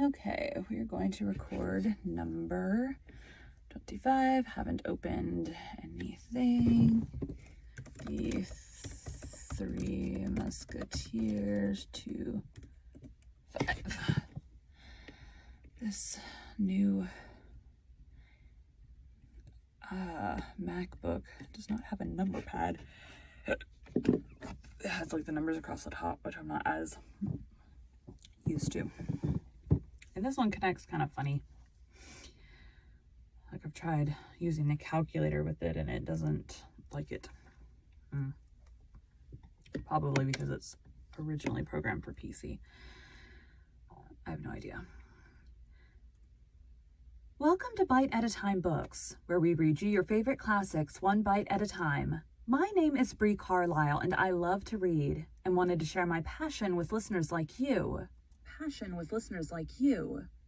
Okay, we're going to record number 25. Haven't opened anything. The Three Musketeers 2, 5. This new MacBook does not have a number pad. It has like the numbers across the top, which I'm not as used to. And this one connects kind of funny. Like I've tried using the calculator with it and it doesn't like it. Probably because it's originally programmed for PC. I have no idea. Welcome to Bite at a Time Books, where we read you your favorite classics one bite at a time. My name is Bree Carlisle and I love to read and wanted to share my passion with listeners like you.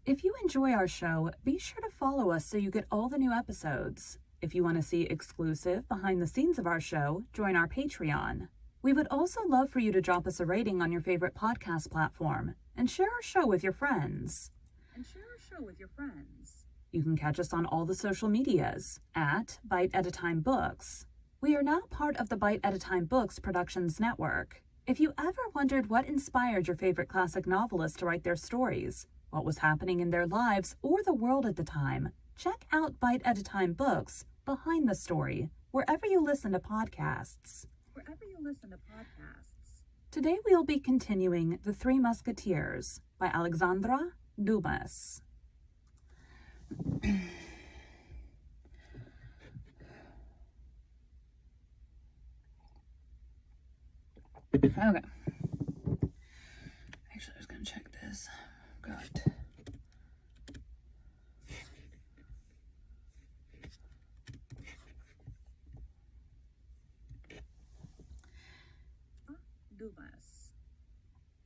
If you enjoy our show, be sure to follow us so you get all the new episodes. If you want to see exclusive behind the scenes of our show, join our Patreon. We would also love for you to drop us a rating on your favorite podcast platform and share our show with your friends. You can catch us on all the social medias at Bite at a Time Books. We are now part of the Bite at a Time Books Productions Network. If you ever wondered what inspired your favorite classic novelists to write their stories, what was happening in their lives or the world at the time, check out Bite at a Time Books Behind the Story, wherever you listen to podcasts. Today we'll be continuing The Three Musketeers by Alexandra Dumas. Okay. Actually, I was going to check this. Got Dumas.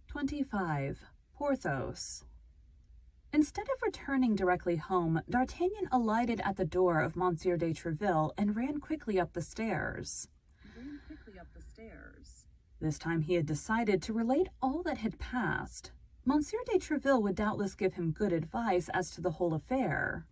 25. Porthos. Instead of returning directly home, D'Artagnan alighted at the door of Monsieur de Treville and ran quickly up the stairs. This time he had decided to relate all that had passed. Monsieur de Treville would doubtless give him good advice as to the whole affair.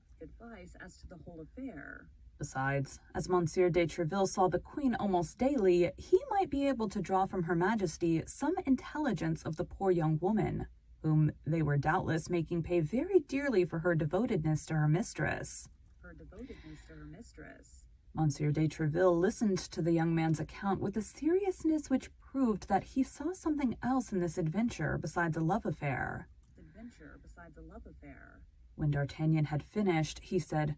Besides, as Monsieur de Treville saw the Queen almost daily, he might be able to draw from Her Majesty some intelligence of the poor young woman, whom they were doubtless making pay very dearly for her devotedness to her mistress. Monsieur de Treville listened to the young man's account with a seriousness which proved that he saw something else in this adventure besides a love affair. When D'Artagnan had finished, he said,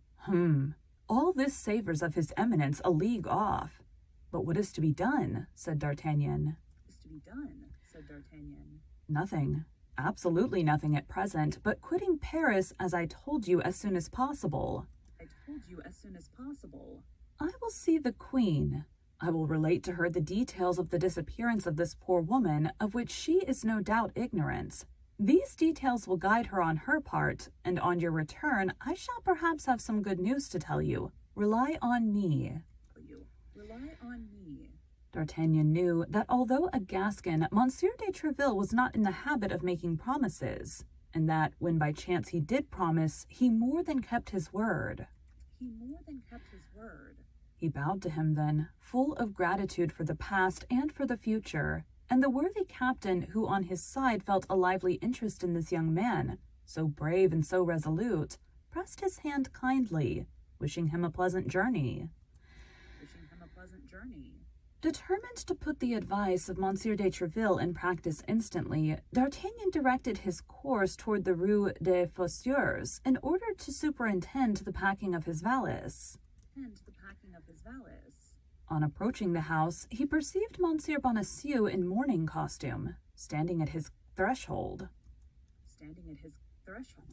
all this savors of his eminence a league off. But what is to be done? Said D'Artagnan. Nothing. Absolutely nothing at present, but quitting Paris, as I told you, as soon as possible. I will see the Queen. I will relate to her the details of the disappearance of this poor woman, of which she is no doubt ignorant. These details will guide her on her part, and on your return I shall perhaps have some good news to tell you. Rely on me. D'Artagnan knew that although a Gascon, Monsieur de Treville was not in the habit of making promises, and that when by chance he did promise, he more than kept his word. He bowed to him then, full of gratitude for the past and for the future, and the worthy captain, who on his side felt a lively interest in this young man, so brave and so resolute, pressed his hand kindly, wishing him a pleasant journey. Determined to put the advice of Monsieur de Treville in practice instantly, D'Artagnan directed his course toward the Rue des Fossoyeurs in order to superintend the packing of his valise. On approaching the house, he perceived Monsieur Bonacieux in mourning costume, standing at his threshold.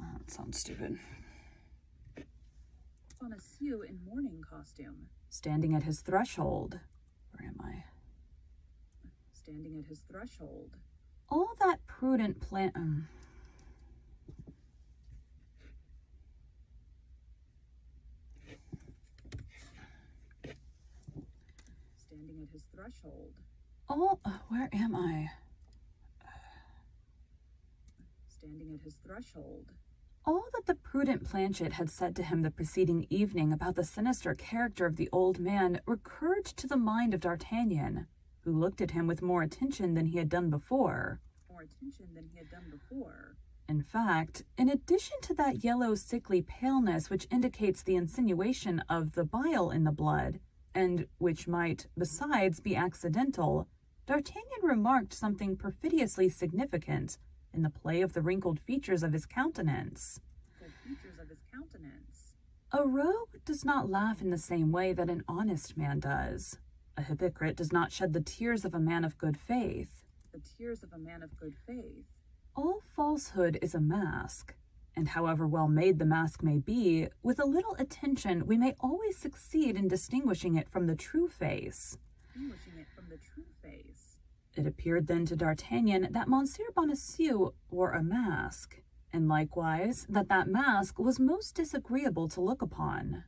Oh, that sounds stupid. Bonacieux in mourning costume. Standing at his threshold. Where am I? Standing at his threshold. All that prudent plan... Standing at his threshold. All... where am I? standing at his threshold. All that the prudent Planchet had said to him the preceding evening about the sinister character of the old man recurred to the mind of D'Artagnan, who looked at him with more attention than he had done before. In fact, in addition to that yellow sickly paleness which indicates the insinuation of the bile in the blood, and which might, besides, be accidental, D'Artagnan remarked something perfidiously significant in the play of the wrinkled features of his countenance. A rogue does not laugh in the same way that an honest man does. A hypocrite does not shed the tears of a man of good faith. All falsehood is a mask, and however well made the mask may be, with a little attention we may always succeed in distinguishing it from the true face. It appeared then to D'Artagnan that Monsieur Bonacieux wore a mask, and likewise that that mask was most disagreeable to look upon.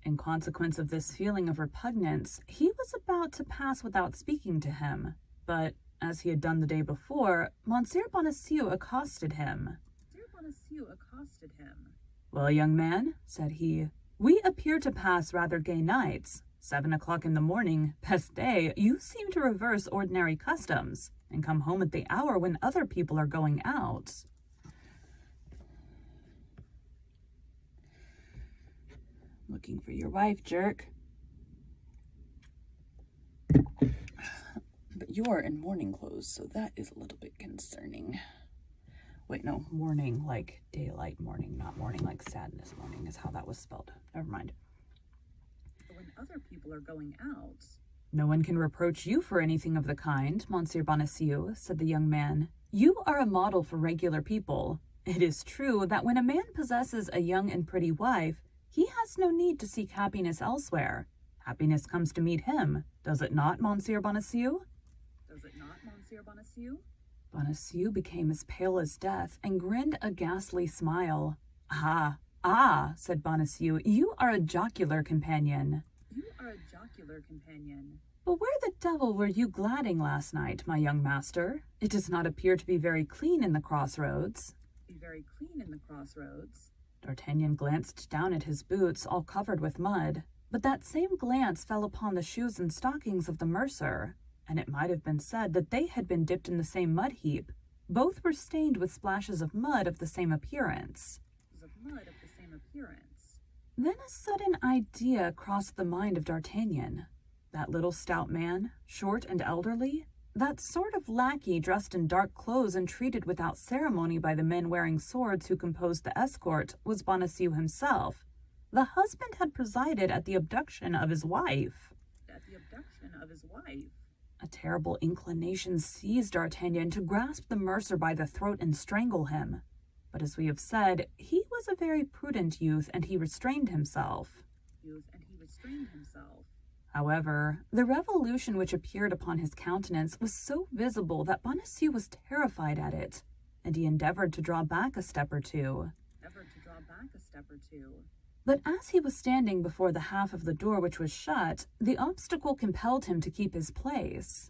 In consequence of this feeling of repugnance, he was about to pass without speaking to him, but, as he had done the day before, Monsieur Bonacieux accosted him. "Well, young man," said he, "we appear to pass rather gay nights. 7 o'clock in the morning, peste, you seem to reverse ordinary customs, and come home at the hour when other people are going out." "Looking for your wife, jerk." "But you are in morning clothes, so that is a little bit concerning." Wait, no, morning like daylight morning, not morning like sadness morning is how that was spelled. Never mind. When other people are going out. "No one can reproach you for anything of the kind, Monsieur Bonacieux," said the young man. "You are a model for regular people. It is true that when a man possesses a young and pretty wife, he has no need to seek happiness elsewhere. Happiness comes to meet him, does it not, Monsieur Bonacieux?" Bonacieux became as pale as death and grinned a ghastly smile. Ah, said Bonacieux, you are a jocular companion. "But where the devil were you gladding last night, my young master? It does not appear to be very clean in the crossroads." D'Artagnan glanced down at his boots, all covered with mud, but that same glance fell upon the shoes and stockings of the mercer, and it might have been said that they had been dipped in the same mud heap. Both were stained with splashes of mud of the same appearance. Then a sudden idea crossed the mind of D'Artagnan. That little stout man, short and elderly, that sort of lackey dressed in dark clothes and treated without ceremony by the men wearing swords who composed the escort, was Bonacieux himself. The husband had presided at the abduction of his wife. A terrible inclination seized D'Artagnan to grasp the mercer by the throat and strangle him. But as we have said, he was a very prudent youth, and he restrained himself. However, the revolution which appeared upon his countenance was so visible that Bonacieux was terrified at it, and he endeavored to draw back a step or two. But as he was standing before the half of the door which was shut, the obstacle compelled him to keep his place.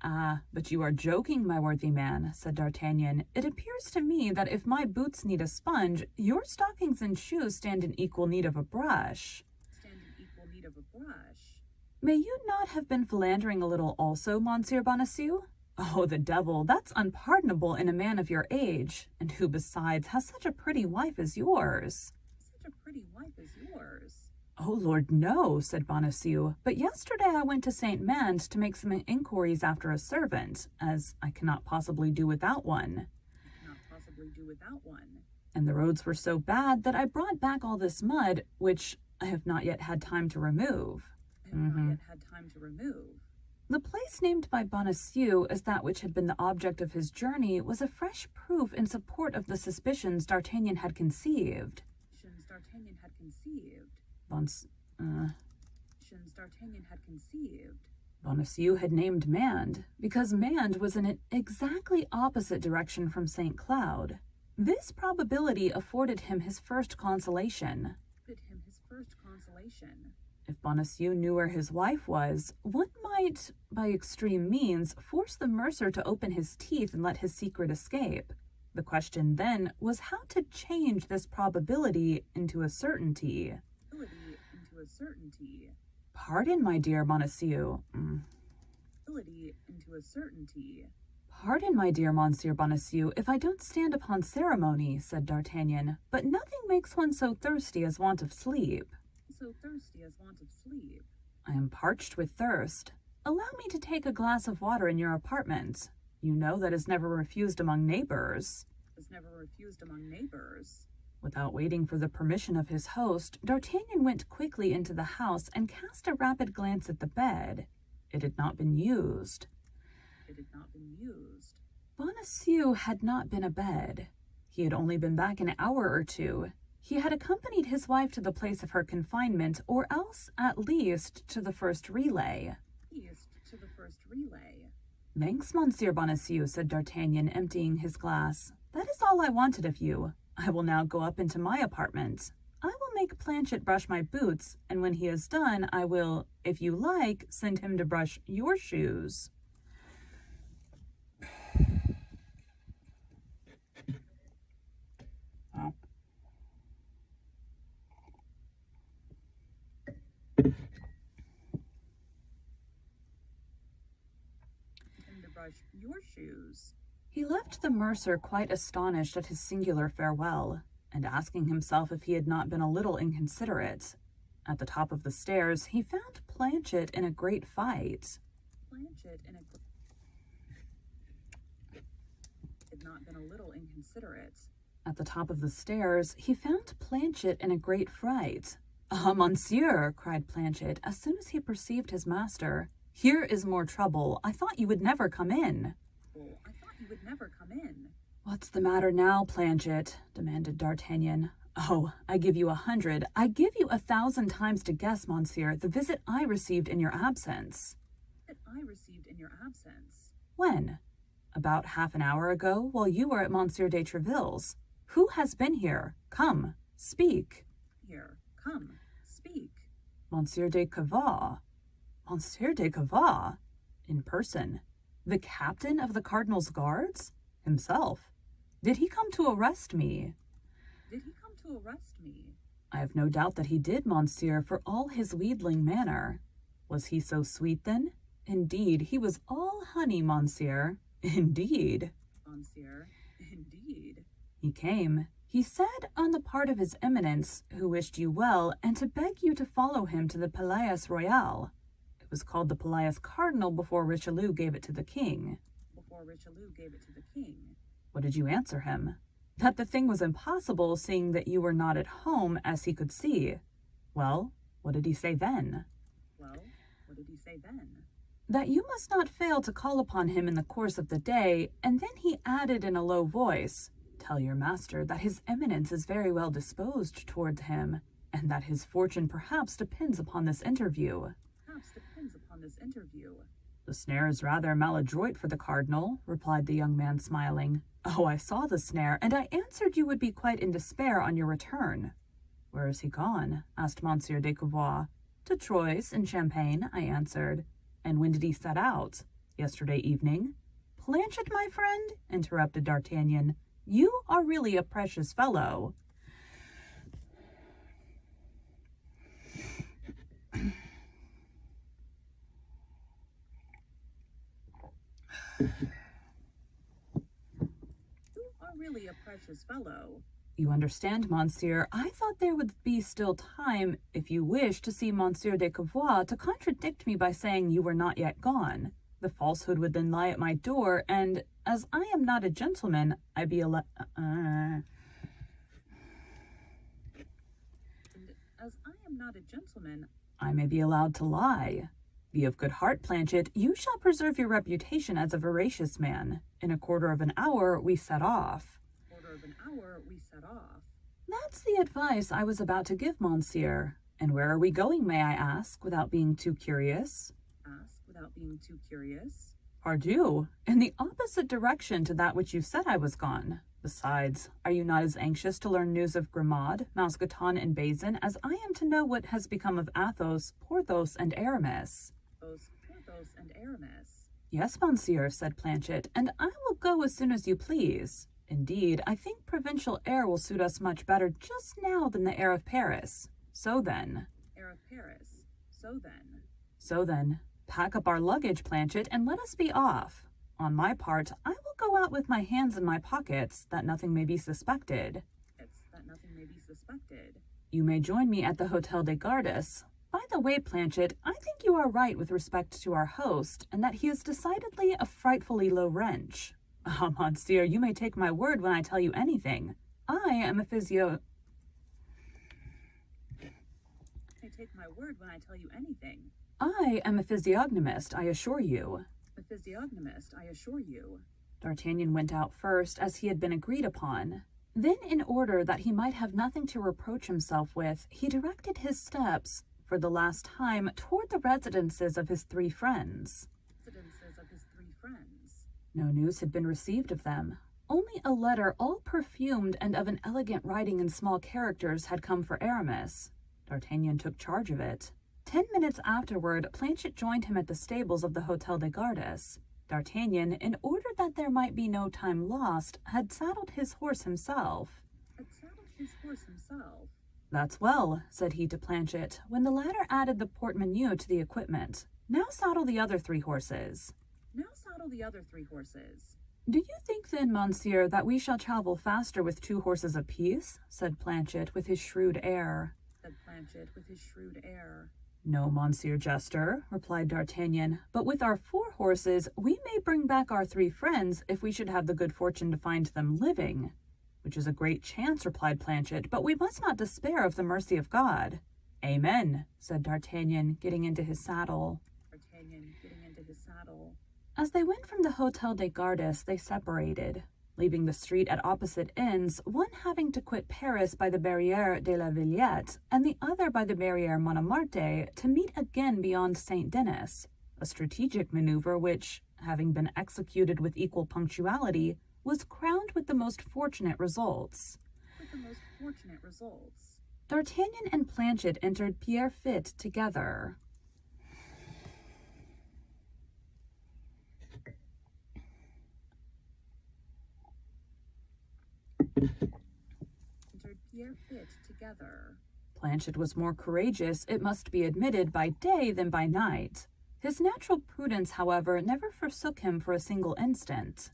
"Ah, but you are joking, my worthy man," said D'Artagnan. "It appears to me that if my boots need a sponge, your stockings and shoes stand in equal need of a brush." "May you not have been philandering a little also, Monsieur Bonacieux? Oh, the devil, that's unpardonable in a man of your age, and who, besides, has such a pretty wife as yours." "Oh, Lord, no," said Bonacieux, "but yesterday I went to St. Mand's to make some inquiries after a servant, as I cannot possibly do without one. And the roads were so bad that I brought back all this mud, which I have not yet had time to remove." The place named by Bonacieux as that which had been the object of his journey was a fresh proof in support of the suspicions D'Artagnan had conceived. Bonacieux had named Mand, because Mand was in an exactly opposite direction from St. Cloud. This probability afforded him his first consolation. If Bonacieux knew where his wife was, one might, by extreme means, force the mercer to open his teeth and let his secret escape. The question then was how to change this probability into a certainty. Pardon, my dear Bonacieux. Pardon, my dear Monsieur Bonacieux, if I don't stand upon ceremony, said D'Artagnan, but nothing makes one so thirsty as want of sleep. I am parched with thirst. Allow me to take a glass of water in your apartment. You know that is never refused among neighbors. Without waiting for the permission of his host, D'Artagnan went quickly into the house and cast a rapid glance at the bed. It had not been used. Bonacieux had not been abed. He had only been back an hour or two. He had accompanied his wife to the place of her confinement, or else, at least, to the first relay. Thanks, Monsieur Bonacieux, said D'Artagnan, emptying his glass. That is all I wanted of you. I will now go up into my apartment. I will make Planchet brush my boots, and when he is done, I will, if you like, send him to brush your shoes. He left the mercer quite astonished at his singular farewell, and asking himself if he had not been a little inconsiderate. At the top of the stairs, he found Planchet in a great fight. At the top of the stairs, he found Planchet in a great fright. "Ah, monsieur," cried Planchet, as soon as he perceived his master. "Here is more trouble. I thought you would never come in." "What's the matter now, Planchet?" demanded D'Artagnan. "Oh, I give you 100. I give you 1,000 times to guess, monsieur, the visit I received in your absence." "When?" "About half an hour ago, while you were at Monsieur de Tréville's. Who has been here? Come, speak." "Monsieur de Cavaux." "Monsieur de Cavaux? In person? The captain of the cardinal's guards? Himself? Did he come to arrest me?" "I have no doubt that he did, monsieur, for all his wheedling manner." "Was he so sweet, then?" "Indeed, he was all honey, monsieur." "Indeed." "He came. He said, on the part of his eminence, who wished you well, and to beg you to follow him to the Palais Royal. It was called the Palais Cardinal before Richelieu gave it to the king." "What did you answer him?" "That the thing was impossible, seeing that you were not at home, as he could see." "Well, what did he say then?" "That you must not fail to call upon him in the course of the day, and then he added in a low voice, 'Tell your master that his eminence is very well disposed towards him, and that his fortune perhaps depends upon this interview.'" "The snare is rather maladroit for the cardinal," replied the young man, smiling. "Oh, I saw the snare, and I answered you would be quite in despair on your return." "Where is he gone?" asked Monsieur de Cavaux. "To Troyes, in Champagne," I answered. "And when did he set out?" "Yesterday evening." "Planchet, my friend," interrupted D'Artagnan, "you are really a precious fellow." "You understand, monsieur. I thought there would be still time, if you wish, to see Monsieur de Cavaux to contradict me by saying you were not yet gone. The falsehood would then lie at my door, and as I am not a gentleman, I may be allowed to lie. Be of good heart, Planchet. You shall preserve your reputation as a veracious man. In a quarter of an hour, we set off." "That's the advice I was about to give, monsieur. And where are we going, may I ask, without being too curious?" "Pardieu, in the opposite direction to that which you said I was gone." Besides, are you not as anxious to learn news of Grimaud, Mousqueton, and Bazin as I am to know what has become of Athos, Porthos, and Aramis? Porthos and Aramis. Yes, monsieur, said Planchet, and I will go as soon as you please. Indeed, I think provincial air will suit us much better just now than the air of Paris. So then, pack up our luggage, Planchet, and let us be off. On my part, I will go out with my hands in my pockets, that nothing may be suspected. You may join me at the Hotel des Gardes. By the way, Planchet, I think you are right with respect to our host, and that he is decidedly a frightfully low wrench. Ah, monsieur, you may take my word when I tell you anything. I am a physiognomist, I assure you. D'Artagnan went out first, as he had been agreed upon. Then, in order that he might have nothing to reproach himself with, he directed his steps, for the last time, toward the residences of his three friends. No news had been received of them. Only a letter all perfumed and of an elegant writing in small characters had come for Aramis. D'Artagnan took charge of it. 10 minutes afterward, Planchet joined him at the stables of the Hotel des Gardes. D'Artagnan, in order that there might be no time lost, had saddled his horse himself. That's well, said he to Planchet, when the latter added the portmanteau to the equipment. Now saddle the other three horses. Do you think then, monsieur, that we shall travel faster with 2 horses apiece? Said Planchet with his shrewd air. No, monsieur Jester, replied D'Artagnan, but with our 4 horses we may bring back our 3 friends if we should have the good fortune to find them living. Which is a great chance, replied Planchet, but we must not despair of the mercy of God. Amen, said D'Artagnan, getting into his saddle. As they went from the Hotel des Gardes, they separated, leaving the street at opposite ends, one having to quit Paris by the Barrière de la Villette, and the other by the Barrière Montmartre, to meet again beyond St. Denis, a strategic maneuver which, having been executed with equal punctuality, was crowned with the most fortunate results. D'Artagnan and Planchet entered Pierrefitte together. Planchet was more courageous, it must be admitted, by day than by night. His natural prudence, however, never forsook him for a single instant.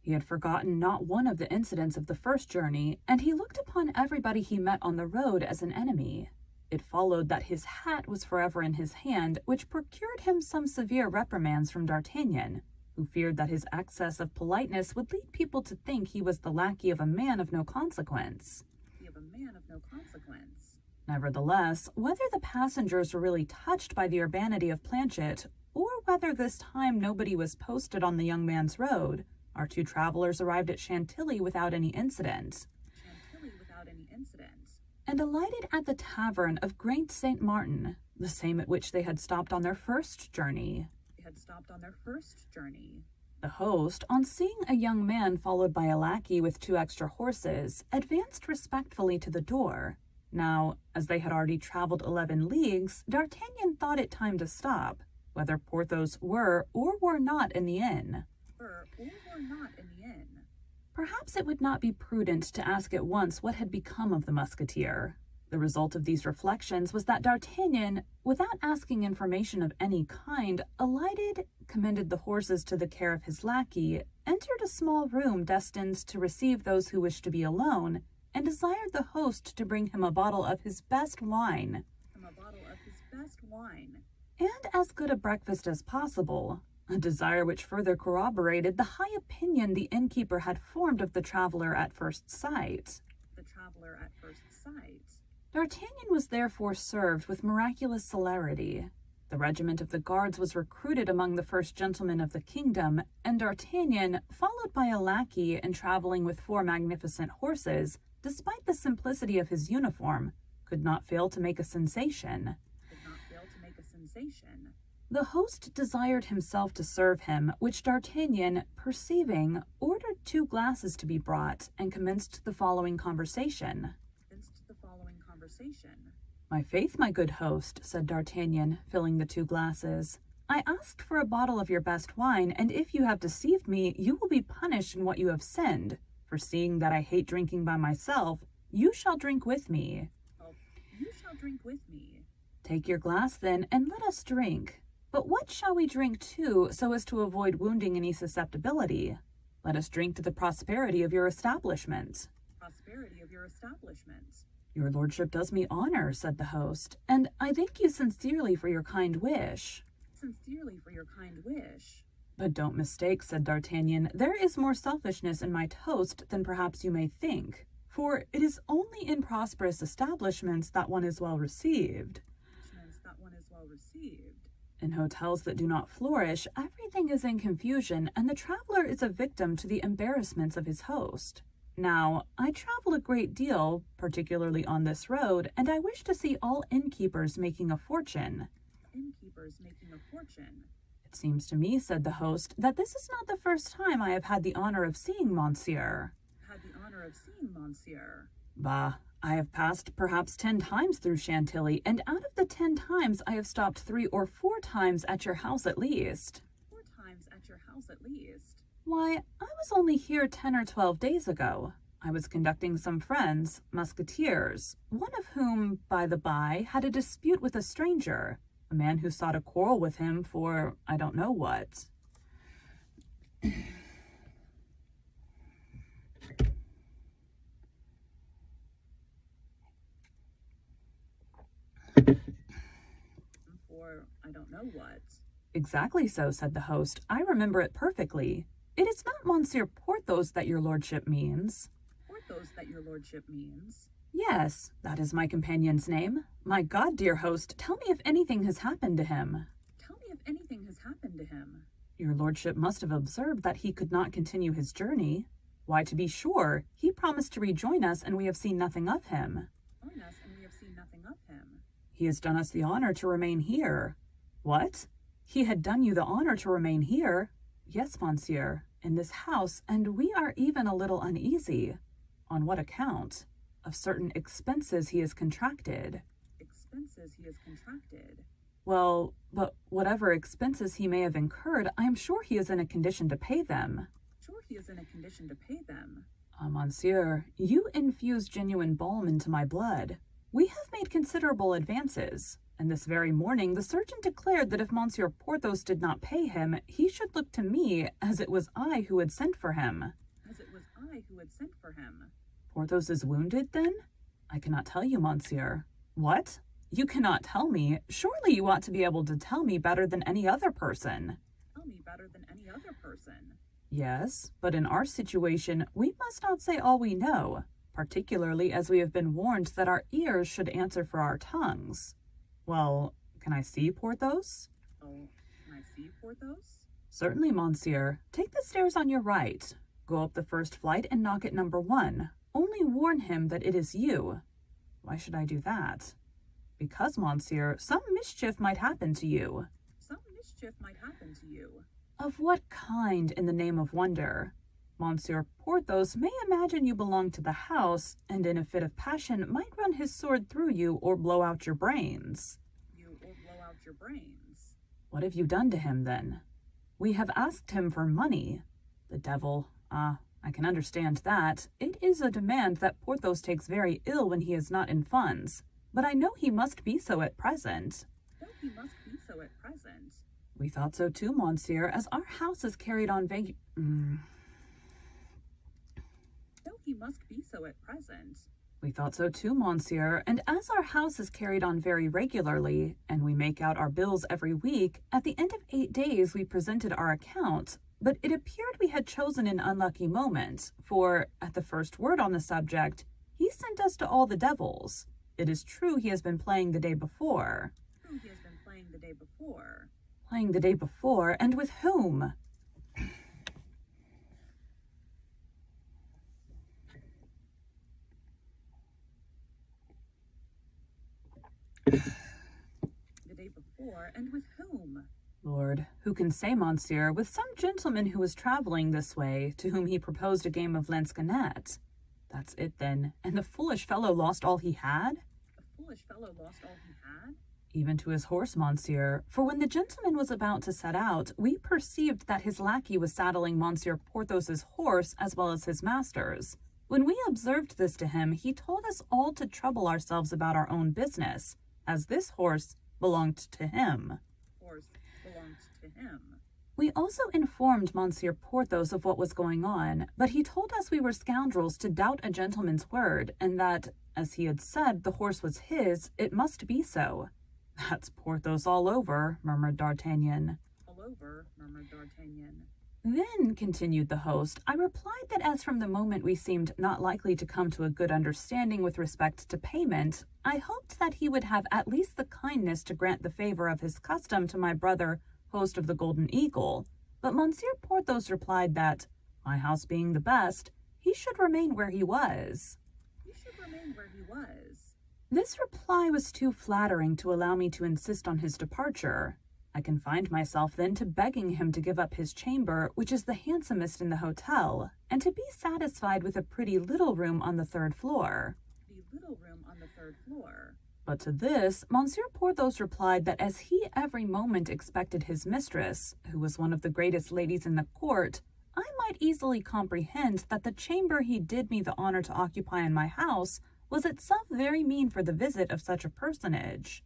He had forgotten not one of the incidents of the first journey, and he looked upon everybody he met on the road as an enemy. It followed that his hat was forever in his hand, which procured him some severe reprimands from D'Artagnan, who feared that his excess of politeness would lead people to think he was the lackey of a man of no consequence. Nevertheless, whether the passengers were really touched by the urbanity of Planchet, or whether this time nobody was posted on the young man's road, our 2 travelers arrived at Chantilly without any incident, and alighted at the tavern of Great St. Martin, the same at which they had stopped on their first journey. The host, on seeing a young man followed by a lackey with 2 extra horses, advanced respectfully to the door. Now, as they had already traveled 11 leagues, D'Artagnan thought it time to stop, whether Porthos were or were not in the inn. Perhaps it would not be prudent to ask at once what had become of the Musketeer. The result of these reflections was that D'Artagnan, without asking information of any kind, alighted, commended the horses to the care of his lackey, entered a small room destined to receive those who wished to be alone, and desired the host to bring him a bottle of his best wine, and as good a breakfast as possible, a desire which further corroborated the high opinion the innkeeper had formed of the traveler at first sight. D'Artagnan was therefore served with miraculous celerity. The regiment of the guards was recruited among the first gentlemen of the kingdom, and D'Artagnan, followed by a lackey and traveling with 4 magnificent horses, despite the simplicity of his uniform, could not fail to make a sensation. The host desired himself to serve him, which D'Artagnan, perceiving, ordered 2 glasses to be brought, and commenced the following conversation. "My faith, my good host," said D'Artagnan, filling the 2 glasses, "I asked for a bottle of your best wine, and if you have deceived me, you will be punished in what you have sinned. For seeing that I hate drinking by myself, you shall drink with me." "Oh, you shall drink with me." "Take your glass, then, and let us drink. But what shall we drink to, so as to avoid wounding any susceptibility? Let us drink to the prosperity of your establishment." "Prosperity of your establishment." "Your lordship does me honor," said the host, "and I thank you sincerely for your kind wish." "Sincerely for your kind wish." "But don't mistake," said D'Artagnan, "there is more selfishness in my toast than perhaps you may think, for it is only in prosperous establishments that one is well received. In hotels that do not flourish, everything is in confusion, and the traveler is a victim to the embarrassments of his host. Now, I travel a great deal, particularly on this road, and I wish to see all innkeepers making a fortune." "Innkeepers making a fortune." "It seems to me," said the host, "that this is not the first time I have had the honor of seeing Monsieur." "Had the honor of seeing Monsieur." "Bah, I have passed perhaps 10 times through Chantilly, and out of the 10 times I have stopped 3 or 4 times at your house at least." "4 times at your house at least." "Why, I was only here 10 or 12 days ago. I was conducting some friends, Musketeers, one of whom, by the by, had a dispute with a stranger, a man who sought a quarrel with him for I don't know what." "For I don't know what." "Exactly so," said the host. "I remember it perfectly. It is not Monsieur Porthos that your lordship means." "Porthos that your lordship means." "Yes, that is my companion's name. My God, dear host, tell me if anything has happened to him." "Tell me if anything has happened to him." "Your lordship must have observed that he could not continue his journey. Why, to be sure, he promised to rejoin us, and we have seen nothing of him." "Join us, and we have seen nothing of him." "He has done us the honor to remain here." "What? He had done you the honor to remain here?" "Yes, monsieur, in this house, and we are even a little uneasy." "On what account?" "Of certain expenses he has contracted." "Expenses he has contracted." "Well, but whatever expenses he may have incurred, I am sure he is in a condition to pay them." "Sure he is in a condition to pay them." "Ah, monsieur, you infuse genuine balm into my blood. We have made considerable advances, and this very morning the surgeon declared that if Monsieur Porthos did not pay him, he should look to me, as it was I who had sent for him." "As it was I who had sent for him." "Porthos is wounded, then?" "I cannot tell you, monsieur." "What? You cannot tell me? Surely you ought to be able to tell me better than any other person." "Tell me better than any other person." "Yes, but in our situation, we must not say all we know, particularly as we have been warned that our ears should answer for our tongues." "Well, can I see Porthos?" "Oh, can I see Porthos?" "Certainly, monsieur. Take the stairs on your right. Go up the first flight and knock at number 1. Only warn him that it is you." "Why should I do that?" "Because, monsieur, some mischief might happen to you." "Some mischief might happen to you." "Of what kind, in the name of wonder?" "Monsieur Porthos may imagine you belong to the house, and in a fit of passion might run his sword through you or blow out your brains." "You or blow out your brains." "What have you done to him, then?" "We have asked him for money." "The devil! Ah, I can understand that. It is a demand that Porthos takes very ill when he is not in funds, but I know he must be so at present." "No, he must be so at present." "We thought so too, monsieur, as our house is carried on "No, he must be so at present." We thought so too, monsieur, and as our house is carried on very regularly, and we make out our bills every week, at the end of 8 days we presented our account, but it appeared we had chosen an unlucky moment, for, at the first word on the subject, he sent us to all the devils. It is true he has been playing the day before." "True he has been playing the day before." "Playing the day before? And with whom?" "The day before, and with whom?" Lord, who can say, monsieur, with some gentleman who was travelling this way, to whom he proposed a game of lansquenet. That's it, then, and the foolish fellow lost all he had? The foolish fellow lost all he had? Even to his horse, monsieur, for when the gentleman was about to set out, we perceived that his lackey was saddling Monsieur Porthos's horse as well as his master's. When we observed this to him, he told us all to trouble ourselves about our own business, as this horse belonged to him. Horse belonged to him. We also informed Monsieur Porthos of what was going on, but he told us we were scoundrels to doubt a gentleman's word, and that, as he had said the horse was his, it must be so. That's Porthos all over, murmured D'Artagnan. All over, murmured D'Artagnan. Then, continued the host, I replied that as from the moment we seemed not likely to come to a good understanding with respect to payment, I hoped that he would have at least the kindness to grant the favor of his custom to my brother, host of the Golden Eagle. But Monsieur Porthos replied that, my house being the best, he should remain where he was. He should remain where he was. This reply was too flattering to allow me to insist on his departure. I confined myself then to begging him to give up his chamber, which is the handsomest in the hotel, and to be satisfied with a pretty little room on the third floor. The little room on the third floor. But to this, Monsieur Porthos replied that as he every moment expected his mistress, who was one of the greatest ladies in the court, I might easily comprehend that the chamber he did me the honor to occupy in my house was itself very mean for the visit of such a personage.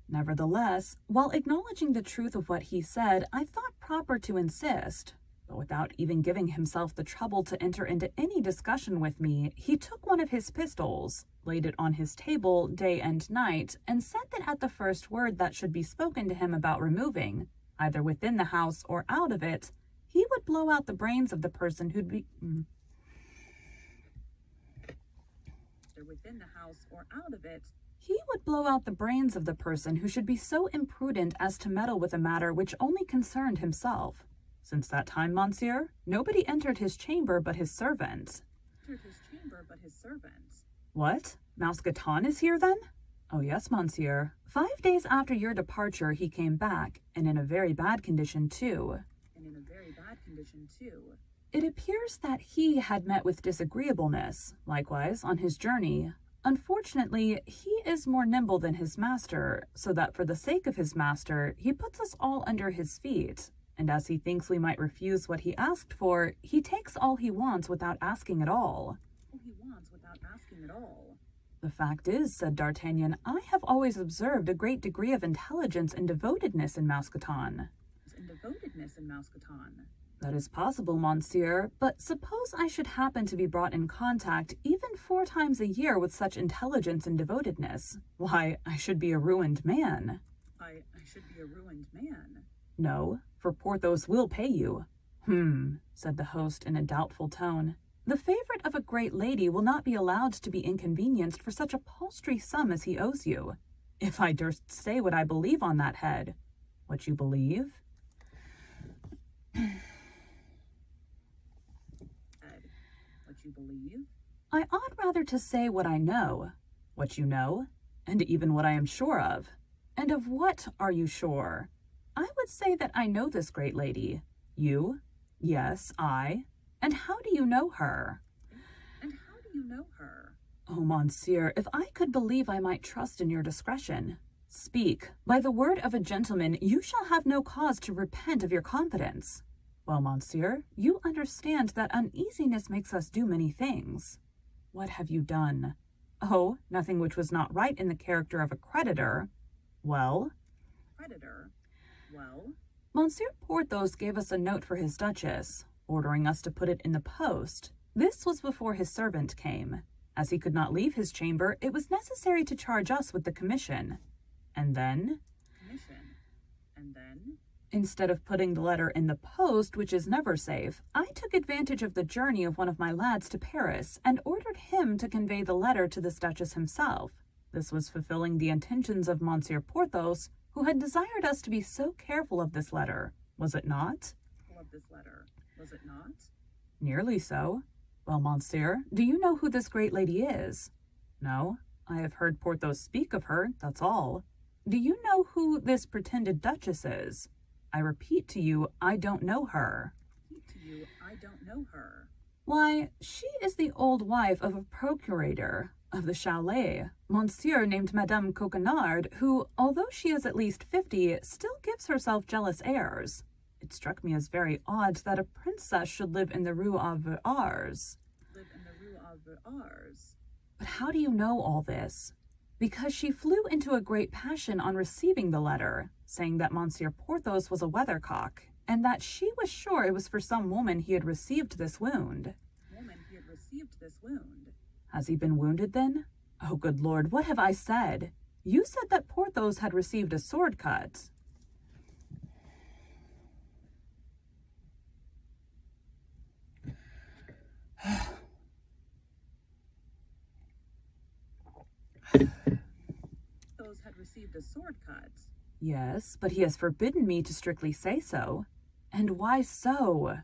Nevertheless, while acknowledging the truth of what he said, I thought proper to insist. But without even giving himself the trouble to enter into any discussion with me, he took one of his pistols, laid it on his table day and night, and said that at the first word that should be spoken to him about removing, either within the house or out of it, he would blow out the brains of the person who'd be... Within the house or out of it, he would blow out the brains of the person who should be so imprudent as to meddle with a matter which only concerned himself. Since that time, monsieur, nobody entered his chamber but his servant. What? Mousqueton is here, then? Oh, yes, monsieur. 5 days after your departure, he came back, and in a very bad condition, too. It appears that he had met with disagreeableness, likewise, on his journey. Unfortunately, he is more nimble than his master, so that for the sake of his master, he puts us all under his feet, and as he thinks we might refuse what he asked for, he takes all he wants without asking at all. The fact is, said D'Artagnan, I have always observed a great degree of intelligence and devotedness in Mousqueton. That is possible, monsieur, but suppose I should happen to be brought in contact even 4 times a year with such intelligence and devotedness. Why, I should be a ruined man. No, for Porthos will pay you. Said the host in a doubtful tone. The favorite of a great lady will not be allowed to be inconvenienced for such a paltry sum as he owes you. If I durst say what I believe on that head. What you believe? I ought rather to say what I know, what you know, and even what I am sure of. And of what are you sure? I would say that I know this great lady. You? Yes, I. And how do you know her? Oh, monsieur, if I could believe I might trust in your discretion. Speak. By the word of a gentleman, you shall have no cause to repent of your confidence. Well, monsieur, you understand that uneasiness makes us do many things. What have you done? Oh, nothing which was not right in the character of a creditor. Well? Monsieur Porthos gave us a note for his duchess, ordering us to put it in the post. This was before his servant came. As he could not leave his chamber, it was necessary to charge us with the commission. And then? Instead of putting the letter in the post, which is never safe, I took advantage of the journey of one of my lads to Paris and ordered him to convey the letter to this duchess himself. This was fulfilling the intentions of Monsieur Porthos, who had desired us to be so careful of this letter. Was it not? Nearly so. Well, monsieur, do you know who this great lady is? No, I have heard Porthos speak of her, that's all. Do you know who this pretended duchess is? I repeat to you, I don't know her. I don't know her. Why, she is the old wife of a procurator of the chalet, Monsieur named Madame Coquenard, who, although she is at least 50, still gives herself jealous airs. It struck me as very odd that a princess should live in the Rue aux Ars. But how do you know all this? Because she flew into a great passion on receiving the letter, saying that Monsieur Porthos was a weathercock, and that she was sure it was for some woman he had received this wound. Has he been wounded, then? Oh, good Lord, what have I said? You said that Porthos had received a sword cut. Porthos had received a sword cut. Yes, but he has forbidden me to strictly say so. And why so?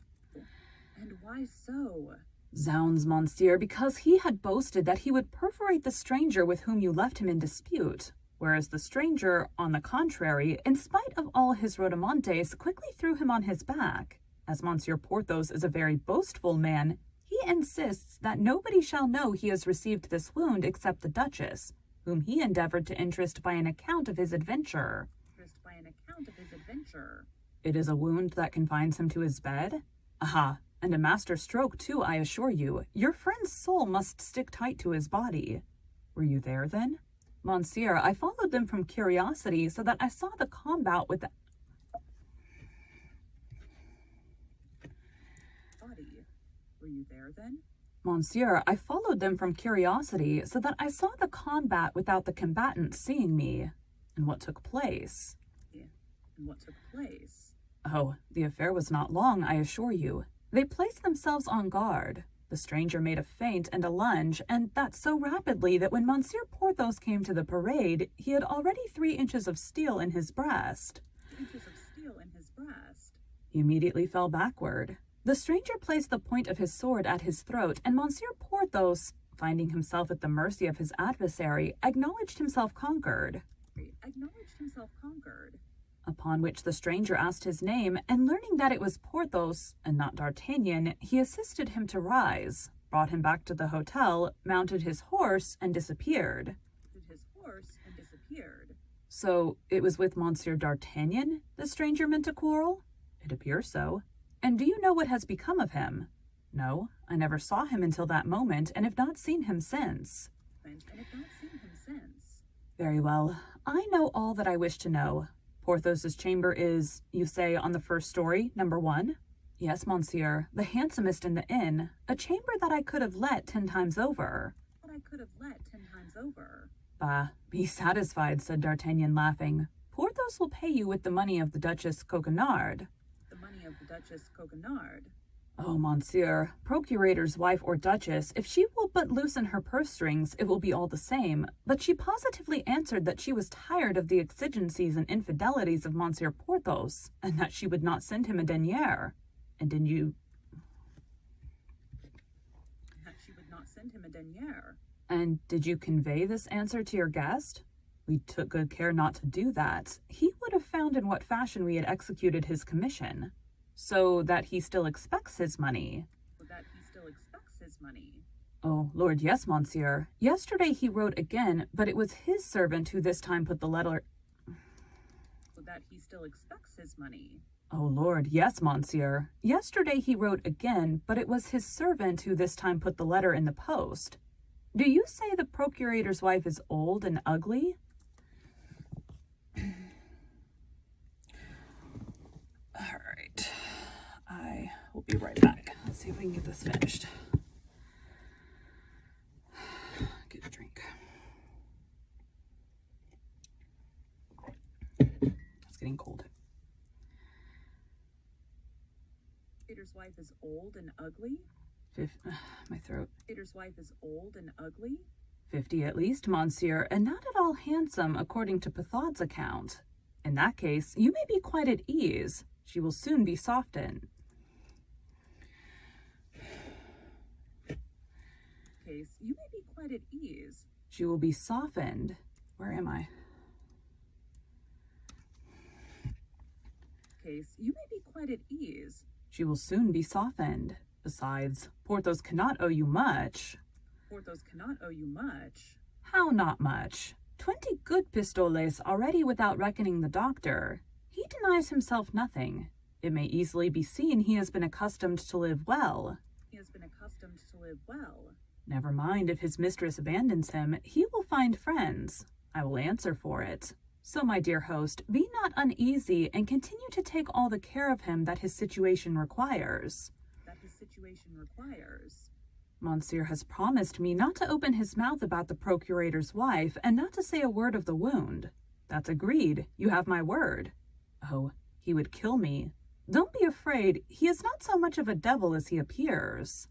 Zounds, monsieur, because he had boasted that he would perforate the stranger with whom you left him in dispute, whereas the stranger, on the contrary, in spite of all his rhodomontades, quickly threw him on his back. As Monsieur Porthos is a very boastful man, he insists that nobody shall know he has received this wound except the Duchess, whom he endeavored to interest by an account of his adventure. It is a wound that confines him to his bed? Aha, and a master stroke, too, I assure you. Your friend's soul must stick tight to his body. Were you there, then? Monsieur, I followed them from curiosity so that I saw the combat with the... Were you there, then? Monsieur, I followed them from curiosity so that I saw the combat without the combatants seeing me. And what took place? Oh, the affair was not long, I assure you. They placed themselves on guard. The stranger made a feint and a lunge, and that so rapidly that when Monsieur Porthos came to the parade, he had already 3 inches of steel in his breast. He immediately fell backward. The stranger placed the point of his sword at his throat, and Monsieur Porthos, finding himself at the mercy of his adversary, acknowledged himself conquered. Upon which the stranger asked his name, and learning that it was Porthos, and not D'Artagnan, he assisted him to rise, brought him back to the hotel, mounted his horse, and disappeared. So, it was with Monsieur D'Artagnan the stranger meant to quarrel? It appears so. And do you know what has become of him? No, I never saw him until that moment, and have not seen him since. Very well. I know all that I wish to know. Porthos's chamber is, you say, on the first story, number 1? Yes, monsieur, the handsomest in the inn, a chamber that I could have let 10 times over. Bah, be satisfied, said D'Artagnan, laughing. Porthos will pay you with the money of the Duchess Coquenard. Oh, monsieur, procurator's wife or duchess, if she will but loosen her purse strings, it will be all the same. But she positively answered that she was tired of the exigencies and infidelities of Monsieur Porthos, and that she would not send him a denier. And did you... And did you convey this answer to your guest? We took good care not to do that. He would have found in what fashion we had executed his commission. So that he still expects his money. Oh, Lord, yes, monsieur. Yesterday he wrote again, but it was his servant who this time put the letter... Oh, Lord, yes, monsieur. Yesterday he wrote again, but it was his servant who this time put the letter in the post. Do you say the procurator's wife is old and ugly? All right. I will be right back. Let's see if we can get this finished. Get a drink. It's getting cold. Peter's wife is old and ugly? My throat. Peter's wife is old and ugly? 50 at least, monsieur, and not at all handsome, according to Porthos's account. In that case, you may be quite at ease. She will soon be softened. She will be softened. Where am I? case, you may be quite at ease. She will soon be softened. Besides, Porthos cannot owe you much. Porthos cannot owe you much. How not much? 20 good pistoles already without reckoning the doctor. He denies himself nothing. It may easily be seen he has been accustomed to live well. He has been accustomed to live well. Never mind if his mistress abandons him, he will find friends. I will answer for it. So, my dear host, be not uneasy and continue to take all the care of him that his situation requires. Monsieur has promised me not to open his mouth about the procurator's wife and not to say a word of the wound. That's agreed. You have my word. Oh, he would kill me. Don't be afraid. He is not so much of a devil as he appears.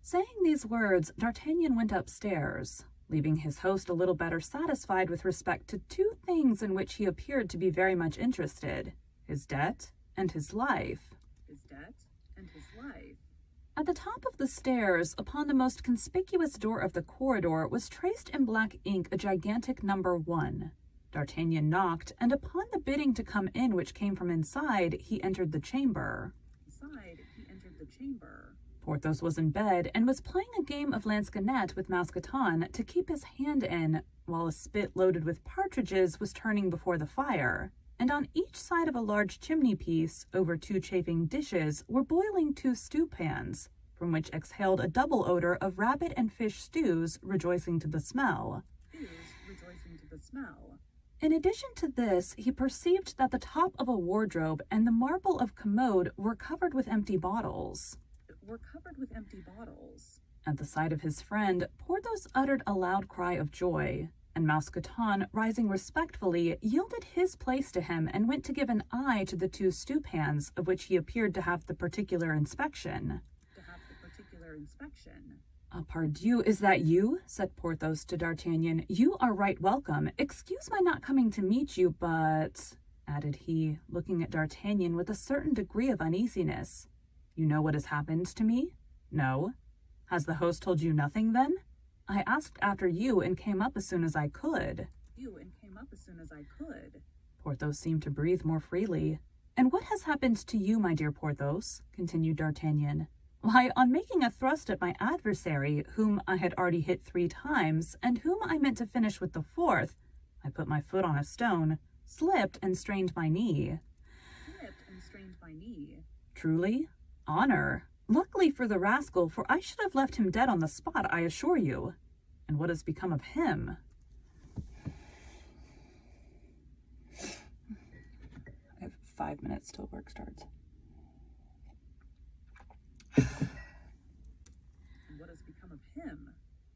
Saying these words, D'Artagnan went upstairs, leaving his host a little better satisfied with respect to two things in which he appeared to be very much interested: his debt and his life. At the top of the stairs, upon the most conspicuous door of the corridor, was traced in black ink a gigantic number 1. D'Artagnan knocked, and upon the bidding to come in which came from inside, he entered the chamber. Porthos was in bed and was playing a game of lansquenet with Mousqueton to keep his hand in, while a spit loaded with partridges was turning before the fire, and on each side of a large chimney-piece, over 2 chafing dishes, were boiling 2 stew-pans, from which exhaled a double odor of rabbit and fish stews, rejoicing to the smell. In addition to this, he perceived that the top of a wardrobe and the marble of commode were covered with empty bottles. At the sight of his friend, Porthos uttered a loud cry of joy, and Mousqueton, rising respectfully, yielded his place to him and went to give an eye to the 2 stewpans, of which he appeared to have the particular inspection. Pardieu, is that you? Said Porthos to D'Artagnan. You are right welcome. Excuse my not coming to meet you, but, added he, looking at D'Artagnan with a certain degree of uneasiness, you know what has happened to me? No. Has the host told you nothing, then? I asked after you and came up as soon as I could. Porthos seemed to breathe more freely. And what has happened to you, my dear Porthos? Continued D'Artagnan. Why, on making a thrust at my adversary, whom I had already hit 3 times, and whom I meant to finish with the 4th, I put my foot on a stone, slipped, and strained my knee. Truly? Honor. Luckily for the rascal, for I should have left him dead on the spot, I assure you. And what has become of him? I have 5 minutes till work starts.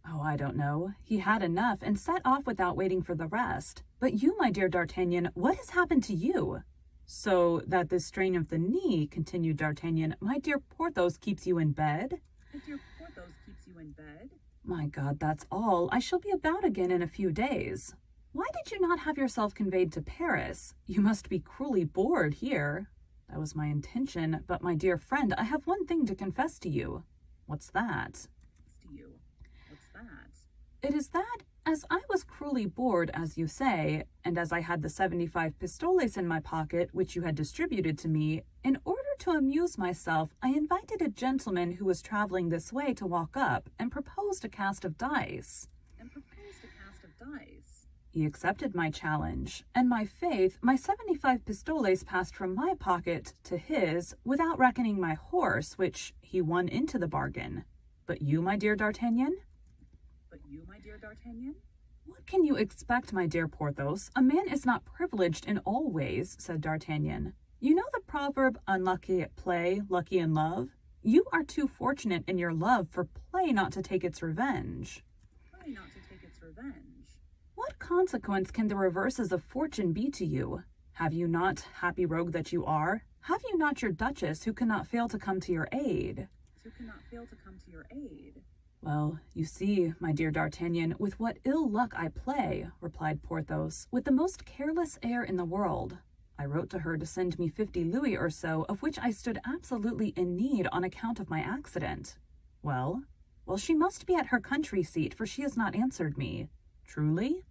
Oh, I don't know. He had enough and set off without waiting for the rest. But you, my dear D'Artagnan, what has happened to you? So that this strain of the knee, continued D'Artagnan, my dear Porthos keeps you in bed? My God, that's all. I shall be about again in a few days. Why did you not have yourself conveyed to Paris? You must be cruelly bored here. That was my intention, but my dear friend, I have one thing to confess to you. What's that? It is that, as I was cruelly bored, as you say, and as I had the 75 pistoles in my pocket, which you had distributed to me, in order to amuse myself, I invited a gentleman who was traveling this way to walk up, and proposed a cast of dice. He accepted my challenge, and my faith, my 75 pistoles passed from my pocket to his, without reckoning my horse, which he won into the bargain. But you, my dear D'Artagnan? What can you expect, my dear Porthos? A man is not privileged in all ways, said D'Artagnan. You know the proverb, unlucky at play, lucky in love? You are too fortunate in your love for play not to take its revenge. What consequence can the reverses of fortune be to you? Have you not, happy rogue that you are? Have you not your Duchess who cannot fail to come to your aid? Well, you see, my dear D'Artagnan, with what ill luck I play, replied Porthos, with the most careless air in the world. I wrote to her to send me 50 louis or so, of which I stood absolutely in need on account of my accident. Well, she must be at her country seat, for she has not answered me. Truly?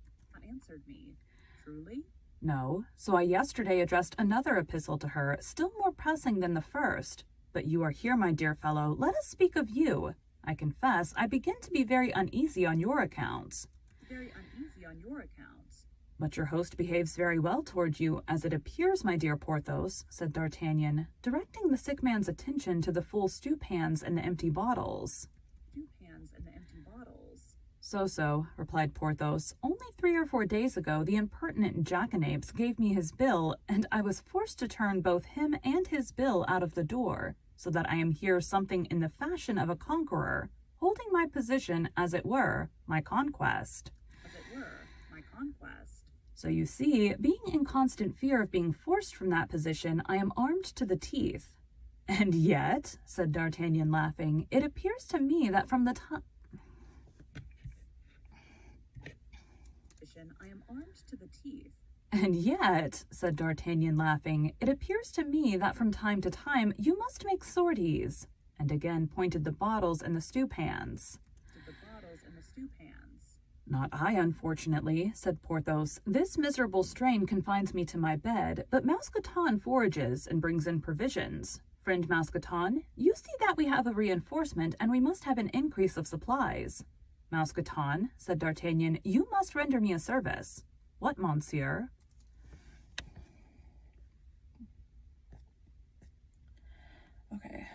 No, so I yesterday addressed another epistle to her, still more pressing than the first. But you are here, my dear fellow, let us speak of you. I confess I begin to be very uneasy on your accounts. Very uneasy on your accounts. But your host behaves very well toward you, as it appears, my dear Porthos, said D'Artagnan, directing the sick man's attention to the full stewpans and the empty bottles. Stewpans and the empty bottles. So, replied Porthos. Only 3 or 4 days ago the impertinent jackanapes gave me his bill, and I was forced to turn both him and his bill out of the door, so that I am here something in the fashion of a conqueror, holding my position, as it were, my conquest. As it were, my conquest. So you see, being in constant fear of being forced from that position, I am armed to the teeth. And yet, said D'Artagnan, laughing, it appears to me that from the time... I am armed to the teeth. And yet, said D'Artagnan, laughing, it appears to me that from time to time you must make sorties, and again pointed the bottles and the stewpans. Not I, unfortunately, said Porthos. This miserable strain confines me to my bed, but Mousqueton forages and brings in provisions. Friend Mousqueton, you see that we have a reinforcement, and we must have an increase of supplies. Mousqueton, said D'Artagnan, you must render me a service. What, monsieur? Okay.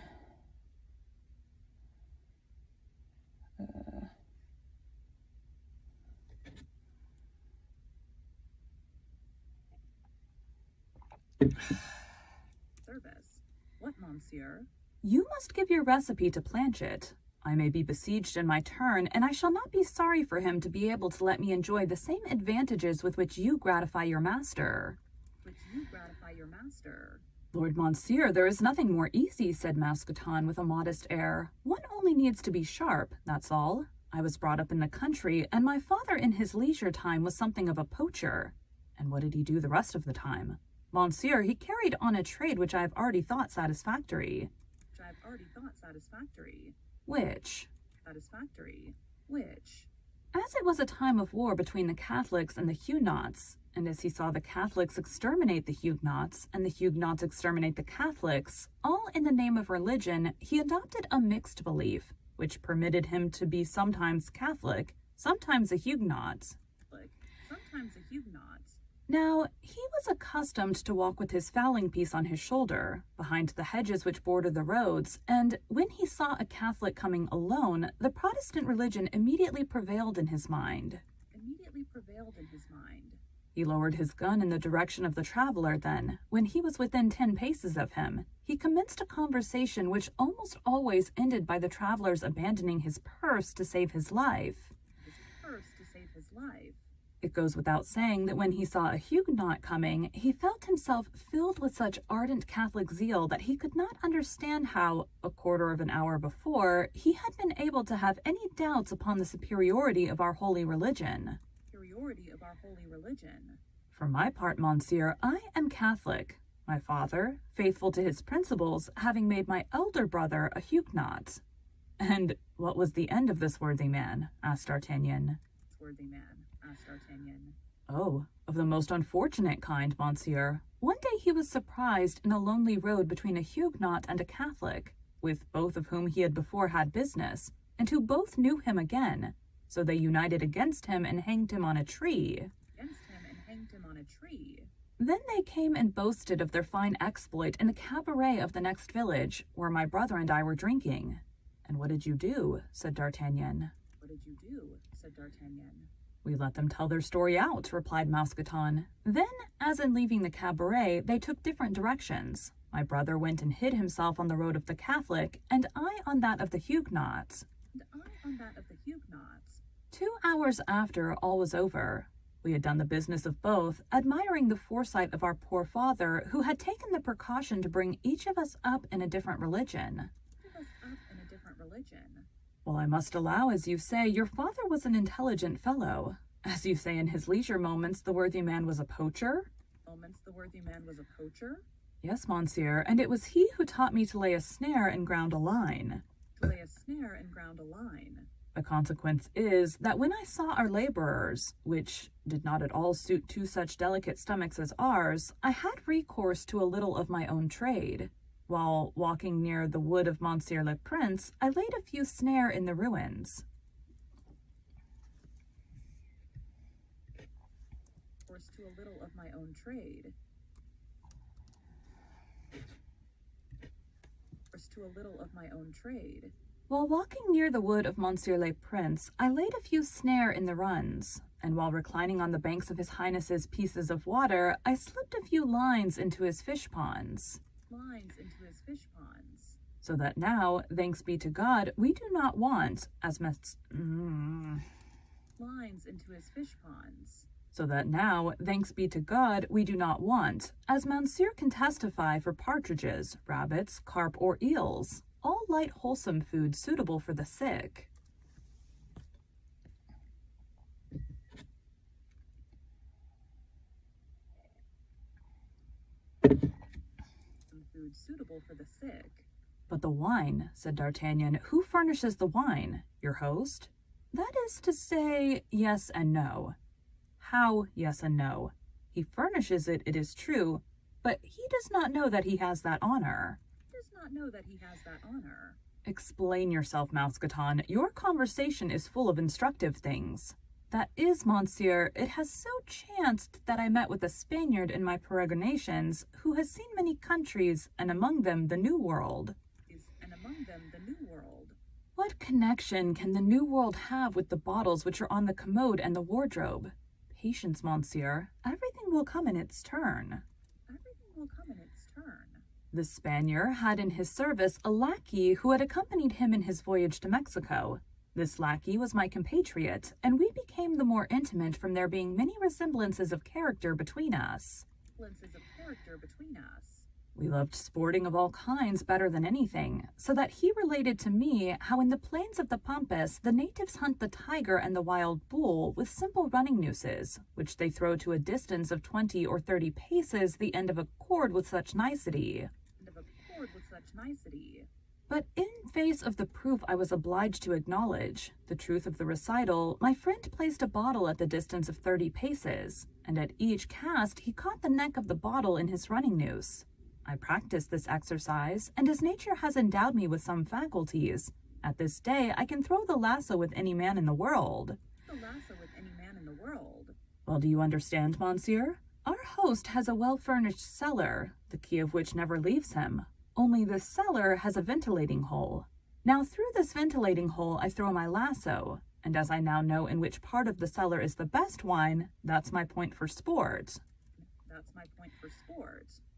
Service. What, monsieur? You must give your recipe to Planchet. I may be besieged in my turn, and I shall not be sorry for him to be able to let me enjoy the same advantages with which you gratify your master. Lord Monsieur, there is nothing more easy, said Mousqueton with a modest air. One only needs to be sharp, that's all. I was brought up in the country, and my father in his leisure time was something of a poacher. And what did he do the rest of the time? Monsieur, he carried on a trade which I have already thought satisfactory. Which? As it was a time of war between the Catholics and the Huguenots, and as he saw the Catholics exterminate the Huguenots, and the Huguenots exterminate the Catholics, all in the name of religion, he adopted a mixed belief, which permitted him to be sometimes Catholic, sometimes a Huguenot. Now, he was accustomed to walk with his fowling piece on his shoulder, behind the hedges which border the roads, and when he saw a Catholic coming alone, the Protestant religion immediately prevailed in his mind. He lowered his gun in the direction of the traveler then. When he was within 10 paces of him, he commenced a conversation which almost always ended by the traveler's abandoning his purse to save his life. It goes without saying that when he saw a Huguenot coming, he felt himself filled with such ardent Catholic zeal that he could not understand how, a quarter of an hour before, he had been able to have any doubts upon the superiority of our holy religion. For my part, monsieur, I am Catholic. My father, faithful to his principles, having made my elder brother a Huguenot. And what was the end of this worthy man? Asked D'Artagnan. Oh, of the most unfortunate kind, monsieur. One day he was surprised in a lonely road between a Huguenot and a Catholic, with both of whom he had before had business, and who both knew him again. So they united against him and hanged him on a tree. Then they came and boasted of their fine exploit in the cabaret of the next village, where my brother and I were drinking. And what did you do? Said D'Artagnan. We let them tell their story out, replied Mousqueton. Then, as in leaving the cabaret, they took different directions. My brother went and hid himself on the road of the Catholic, and I on that of the Huguenots. 2 hours after, all was over. We had done the business of both, admiring the foresight of our poor father, who had taken the precaution to bring each of us up in a different religion. Well, I must allow, as you say, your father was an intelligent fellow. As you say, in his leisure moments, the worthy man was a poacher? Yes, monsieur, and it was he who taught me to lay a snare and ground a line. The consequence is that when I saw our laborers, which did not at all suit two such delicate stomachs as ours, I had recourse to a little of my own trade. While walking near the wood of Monsieur le Prince, I laid a few snare in the ruins. Recourse to a little of my own trade. Recourse to a little of my own trade. While walking near the wood of Monsieur le Prince, I laid a few snare in the runs, and while reclining on the banks of His Highness's pieces of water, I slipped a few lines into his fish ponds. So that now, thanks be to God, we do not want, So that now, thanks be to God, we do not want, as Monsieur can testify, for partridges, rabbits, carp, or eels, all light wholesome food suitable for the sick. Food suitable for the sick. But the wine, said D'Artagnan, who furnishes the wine? Your host? That is to say, yes and no. How yes and no? He furnishes it, it is true, but he does not know that he has that honor. Explain yourself, Mousqueton. Your conversation is full of instructive things. That is, monsieur, it has so chanced that I met with a Spaniard in my peregrinations who has seen many countries, and among them the New World. What connection can the New World have with the bottles which are on the commode and the wardrobe? Patience, monsieur. Everything will come in its turn. The Spaniard had in his service a lackey who had accompanied him in his voyage to Mexico. This lackey was my compatriot, and we became the more intimate from there being many resemblances of character between us. We loved sporting of all kinds better than anything, so that he related to me how in the plains of the Pampas the natives hunt the tiger and the wild bull with simple running nooses, which they throw to a distance of 20 or 30 paces the end of a cord with such nicety. But in face of the proof I was obliged to acknowledge, the truth of the recital, my friend placed a bottle at the distance of 30 paces, and at each cast he caught the neck of the bottle in his running noose. I practiced this exercise, and as nature has endowed me with some faculties, at this day I can throw the lasso with any man in the world. Well, do you understand, monsieur? Our host has a well-furnished cellar, the key of which never leaves him. Only this cellar has a ventilating hole. Now through this ventilating hole I throw my lasso, and as I now know in which part of the cellar is the best wine, that's my point for sport.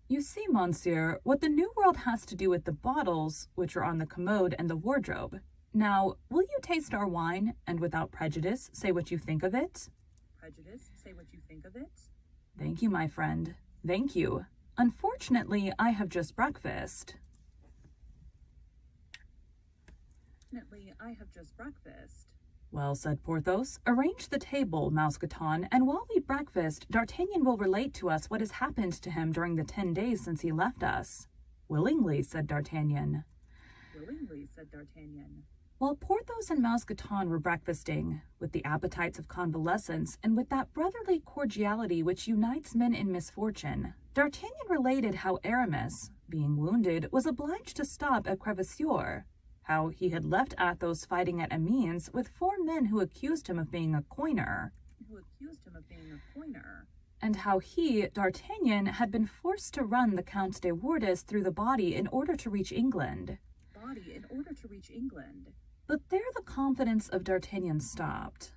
You see, monsieur, what the New World has to do with the bottles, which are on the commode and the wardrobe. Now, will you taste our wine, and without prejudice, say what you think of it? Thank you, my friend. Thank you. Unfortunately, I have just breakfast. Well, said Porthos, arrange the table, Mousqueton, and while we breakfast, D'Artagnan will relate to us what has happened to him during the 10 days since he left us. Willingly, said D'Artagnan. While Porthos and Mousqueton were breakfasting, with the appetites of convalescence and with that brotherly cordiality which unites men in misfortune, D'Artagnan related how Aramis, being wounded, was obliged to stop at Crèvecœur, how he had left Athos fighting at Amiens with 4 men who accused him of being a coiner, and how he, D'Artagnan, had been forced to run the Count de Wardes through the body in order to reach England. But there the confidence of D'Artagnan stopped.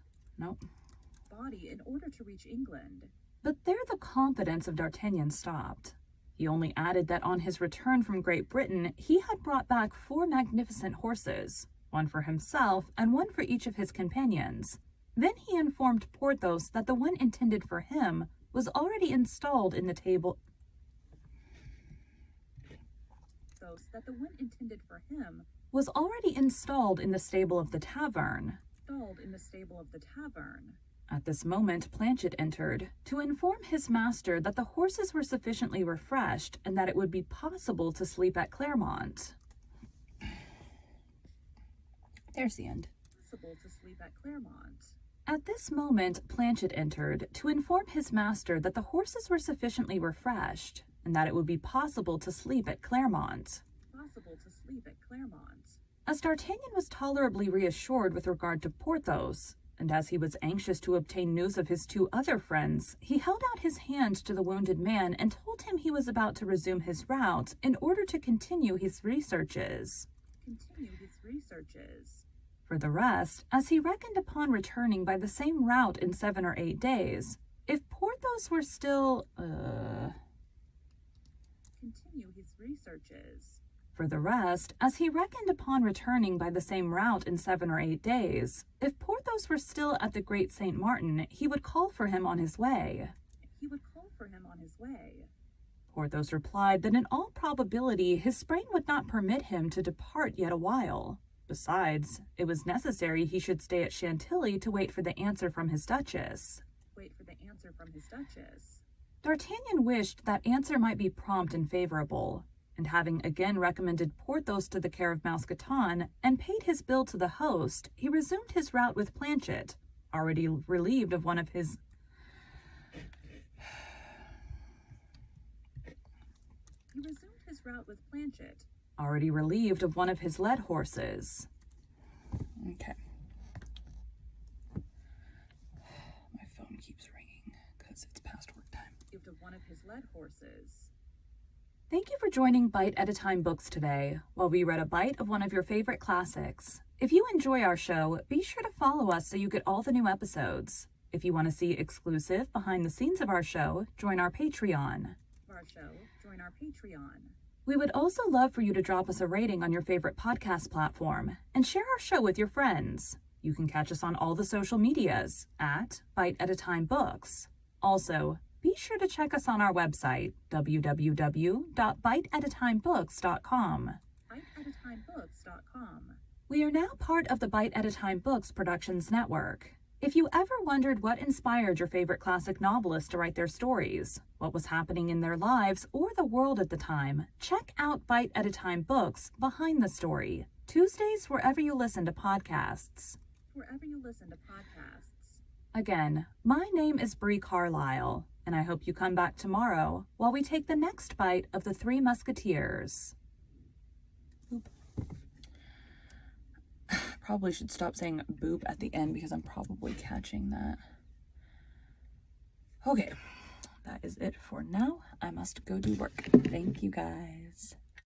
But there the confidence of D'Artagnan stopped. He only added that on his return from Great Britain, he had brought back 4 magnificent horses, one for himself and one for each of his companions. Then he informed Porthos that the one intended for him was already installed in the table. Was already installed in the stable of the tavern. At this moment, Planchet entered, to inform his master that the horses were sufficiently refreshed and that it would be possible to sleep at Claremont. There's the end. possible to sleep at Claremont. At this moment, Planchet entered to inform his master that the horses were sufficiently refreshed and that it would be possible to sleep at Claremont. Possible to sleep at Claremont. As D'Artagnan was tolerably reassured with regard to Porthos, and as he was anxious to obtain news of his two other friends, he held out his hand to the wounded man and told him he was about to resume his route in order to continue his researches. For the rest, as he reckoned upon returning by the same route in 7 or 8 days, if Porthos were still, Continue his researches. For the rest, as he reckoned upon returning by the same route in 7 or 8 days, if Porthos were still at the Great St. Martin, he would call for him on his way. Porthos replied that in all probability his sprain would not permit him to depart yet a while. Besides, it was necessary he should stay at Chantilly to wait for the answer from his Duchess. D'Artagnan wished that answer might be prompt and favorable, and having again recommended Porthos to the care of Mousqueton and paid his bill to the host, he resumed his route with Planchet, already relieved of one of his led horses. Okay. My phone keeps ringing because it's past work time. Thank you for joining Bite at a Time Books today, while we read a bite of one of your favorite classics. If you enjoy our show, be sure to follow us so you get all the new episodes. If you want to see exclusive behind the scenes of our show, join our Patreon. We would also love for you to drop us a rating on your favorite podcast platform and share our show with your friends. You can catch us on all the social medias at Bite at a Time Books. Also, be sure to check us on our website, www.biteatatimebooks.com. We are now part of the Bite at a Time Books Productions Network. If you ever wondered what inspired your favorite classic novelists to write their stories, what was happening in their lives or the world at the time, check out Bite at a Time Books Behind the Story, Tuesdays wherever you listen to podcasts. Again, my name is Bree Carlisle, and I hope you come back tomorrow while we take the next bite of the Three Musketeers. Boop. Probably should stop saying boop at the end because I'm probably catching that. Okay, that is it for now. I must go do work. Thank you guys.